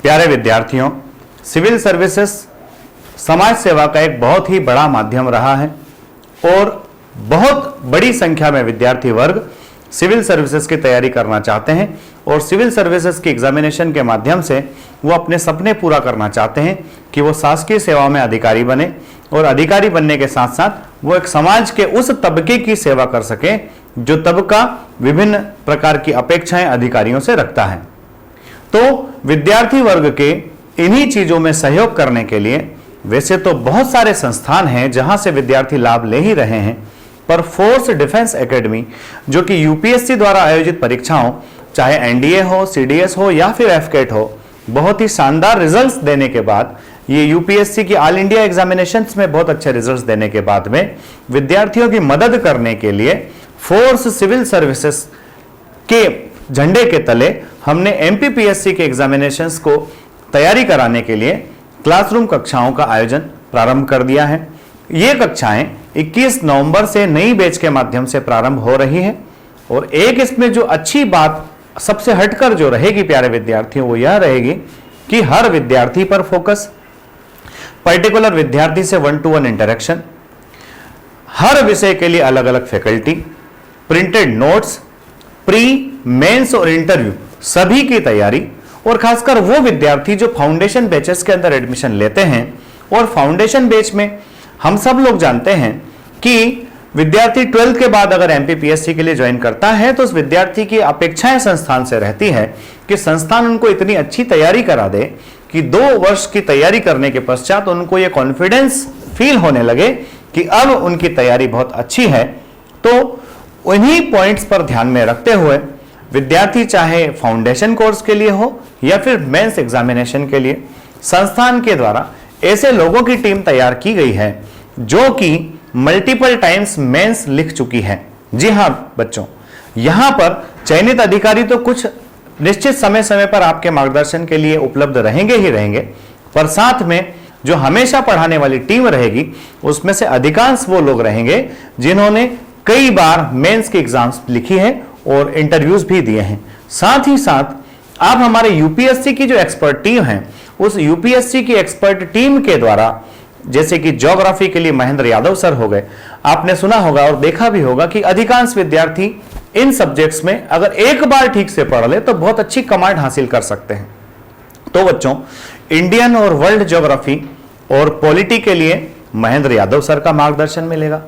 प्यारे विद्यार्थियों, civil services समाज सेवा का एक बहुत ही बड़ा माध्यम रहा है और बहुत बड़ी संख्या में विद्यार्थी वर्ग सिविल सर्विसेज की तैयारी करना चाहते हैं और सिविल सर्विसेज की एग्जामिनेशन के माध्यम से वो अपने सपने पूरा करना चाहते हैं कि वो शासकीय सेवा में अधिकारी बने और अधिकारी बनने के साथ साथ वो एक समाज के उस तबके की सेवा कर सके जो तबका विभिन्न प्रकार की अपेक्षाएं अधिकारियों से रखता है। तो विद्यार्थी वर्ग के इन्हीं चीजों में सहयोग करने के लिए वैसे तो बहुत सारे संस्थान हैं जहां से विद्यार्थी लाभ ले ही रहे हैं, पर फोर्स डिफेंस एकेडमी जो कि यूपीएससी द्वारा आयोजित परीक्षाओं चाहे एनडीए हो, सीडीएस हो या फिर एफकेट हो, बहुत ही शानदार रिजल्ट्स देने के बाद, ये यूपीएससी की ऑल इंडिया एग्जामिनेशंस में बहुत अच्छे रिजल्ट्स देने के बाद में विद्यार्थियों की मदद करने के लिए फोर्स सिविल सर्विसेज के झंडे के तले हमने एमपीपीएससी के एग्जामिनेशंस को तैयारी कराने के लिए क्लासरूम कक्षाओं का आयोजन प्रारंभ कर दिया है। ये कक्षाएं 21 नवंबर से नई बैच के माध्यम से प्रारंभ हो रही है और एक इसमें जो अच्छी बात सबसे हटकर जो रहेगी प्यारे विद्यार्थियों वो यह रहेगी कि हर विद्यार्थी पर फोकस, पर्टिकुलर विद्यार्थी से 1-to-1 इंटरेक्शन, हर विषय के लिए अलग अलग faculty, printed notes, pre, mains और इंटरव्यू सभी की तैयारी और खासकर वो विद्यार्थी जो फाउंडेशन बैचेस के अंदर एडमिशन लेते हैं। और फाउंडेशन बैच में हम सब लोग जानते हैं कि विद्यार्थी 12th के बाद अगर एमपीपीएससी के लिए ज्वाइन करता है तो उस विद्यार्थी की अपेक्षाएं संस्थान से रहती है कि संस्थान उनको इतनी अच्छी तैयारी करा दे कि 2 वर्ष की तैयारी करने के पश्चात उनको यह कॉन्फिडेंस फील होने लगे कि अब उनकी तैयारी बहुत अच्छी है। तो उन्हीं पॉइंट्स पर ध्यान में रखते हुए विद्यार्थी चाहे फाउंडेशन कोर्स के लिए हो या फिर मेंस एग्जामिनेशन के लिए संस्थान के द्वारा ऐसे लोगों की टीम तैयार की गई है जो कि मल्टीपल टाइम्स मेंस लिख चुकी है। जी हां बच्चों, यहां पर चयनित अधिकारी तो कुछ निश्चित समय समय पर आपके मार्गदर्शन के लिए उपलब्ध रहेंगे ही रहेंगे, पर साथ में जो हमेशा पढ़ाने वाली टीम रहेगी उसमें से अधिकांश वो लोग रहेंगे जिन्होंने कई बार मेंस की एग्जाम्स लिखी है और इंटरव्यूज भी दिए हैं। साथ ही साथ आप हमारे यूपीएससी की जो एक्सपर्ट टीम है उस यूपीएससी की एक्सपर्ट टीम के द्वारा, जैसे कि ज्योग्राफी के लिए महेंद्र यादव सर हो गए, आपने सुना होगा और देखा भी होगा कि अधिकांश विद्यार्थी इन सब्जेक्ट्स में अगर एक बार ठीक से पढ़ ले तो बहुत अच्छी कमांड हासिल कर सकते हैं। तो बच्चों, इंडियन और वर्ल्ड ज्योग्राफी और पॉलिटी के लिए महेंद्र यादव सर का मार्गदर्शन मिलेगा,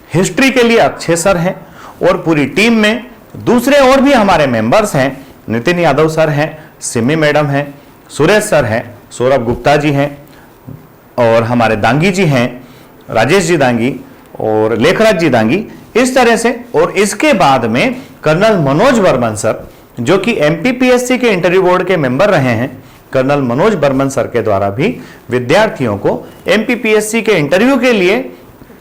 हिस्ट्री के लिए अक्षय सर हैं और पूरी टीम में दूसरे और भी हमारे मेंबर्स हैं। नितिन यादव सर हैं, सिमी मैडम हैं, सुरेश सर हैं, सौरभ गुप्ता जी हैं और हमारे दांगी जी हैं, राजेश जी दांगी और लेखराज जी दांगी, इस तरह से। और इसके बाद में कर्नल मनोज बर्मन सर जो कि एमपीपीएससी के इंटरव्यू बोर्ड के मेंबर रहे हैं, कर्नल मनोज बर्मन सर के द्वारा भी विद्यार्थियों को एमपीपीएससी के इंटरव्यू के लिए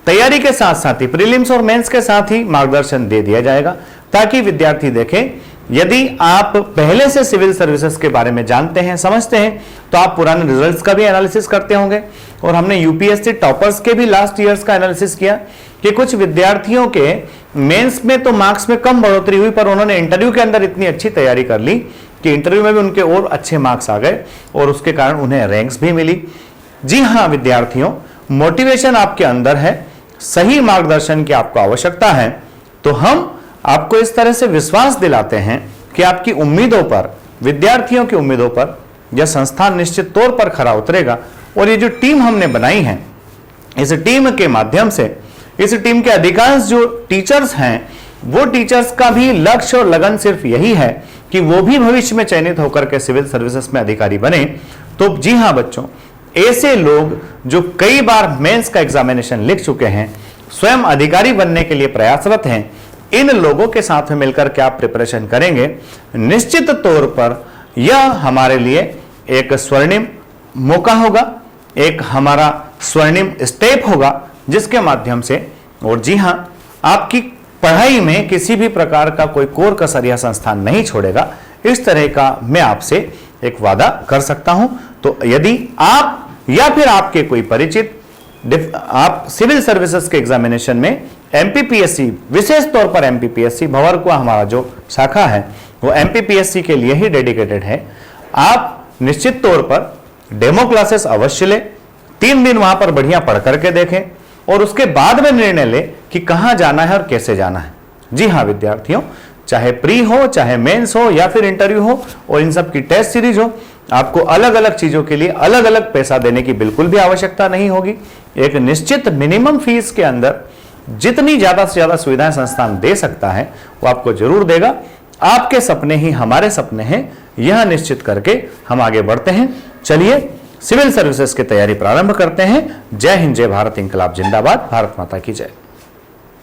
तैयारी के साथ साथ ही प्रीलिम्स और मेंस के साथ ही मार्गदर्शन दे दिया जाएगा ताकि विद्यार्थी देखें। यदि आप पहले से सिविल सर्विसेज के बारे में जानते हैं, समझते हैं, तो आप पुराने रिजल्ट्स का भी एनालिसिस करते होंगे। और हमने यूपीएससी टॉपर्स के भी लास्ट ईयर्स का एनालिसिस किया कि कुछ विद्यार्थियों के मेंस में तो मार्क्स में कम बढ़ोतरी हुई, पर उन्होंने इंटरव्यू के अंदर इतनी अच्छी तैयारी कर ली कि इंटरव्यू में भी उनके और अच्छे मार्क्स आ गए और उसके कारण उन्हें रैंक्स भी मिली। जी हाँ विद्यार्थियों, मोटिवेशन आपके अंदर है, सही मार्गदर्शन की आपको आवश्यकता है, तो हम आपको इस तरह से विश्वास दिलाते हैं कि आपकी उम्मीदों पर, विद्यार्थियों की उम्मीदों पर यह संस्थान निश्चित तौर पर खरा उतरेगा। और ये जो टीम हमने बनाई है, इस टीम के माध्यम से, इस टीम के अधिकांश जो टीचर्स हैं वो टीचर्स का भी लक्ष्य और लगन सिर्फ यही है कि वो भी भविष्य में चयनित होकर के सिविल सर्विसेज में अधिकारी बने। तो जी हाँ बच्चों, ऐसे लोग जो कई बार मेंस का एग्जामिनेशन लिख चुके हैं, स्वयं अधिकारी बनने के लिए प्रयासरत हैं, इन लोगों के साथ में मिलकर के आप प्रिपरेशन करेंगे, निश्चित तौर पर यह हमारे लिए एक स्वर्णिम मौका होगा, एक हमारा स्वर्णिम स्टेप होगा जिसके माध्यम से, और जी हां, आपकी पढ़ाई में किसी भी प्रकार का कोई कोर कसर या संस्थान नहीं छोड़ेगा, इस तरह का मैं आपसे एक वादा कर सकता हूं। तो यदि आप या फिर आपके कोई परिचित आप सिविल सर्विसेज के एग्जामिनेशन में एमपीपीएससी, विशेष तौर पर एमपीपीएससी, भंवरकुआ हमारा जो शाखा है वो एमपीपीएससी के लिए ही डेडिकेटेड है, आप निश्चित तौर पर डेमो क्लासेस अवश्य लें, 3 दिन वहां पर बढ़िया पढ़ करके देखें और उसके बाद में निर्णय लें कि कहां जाना है और कैसे जाना है। जी हां विद्यार्थियों, चाहे प्री हो, चाहे मेंस हो या फिर इंटरव्यू हो और इन सब की टेस्ट सीरीज हो, आपको अलग अलग चीजों के लिए अलग अलग पैसा देने की बिल्कुल भी आवश्यकता नहीं होगी। एक निश्चित मिनिमम फीस के अंदर जितनी ज्यादा से ज्यादा सुविधाएं संस्थान दे सकता है वो आपको जरूर देगा। आपके सपने ही हमारे सपने हैं, यह निश्चित करके हम आगे बढ़ते हैं। चलिए सिविल सर्विसेज की तैयारी प्रारंभ करते हैं। जय हिंद, जय भारत, इंकलाब जिंदाबाद, भारत माता की जय।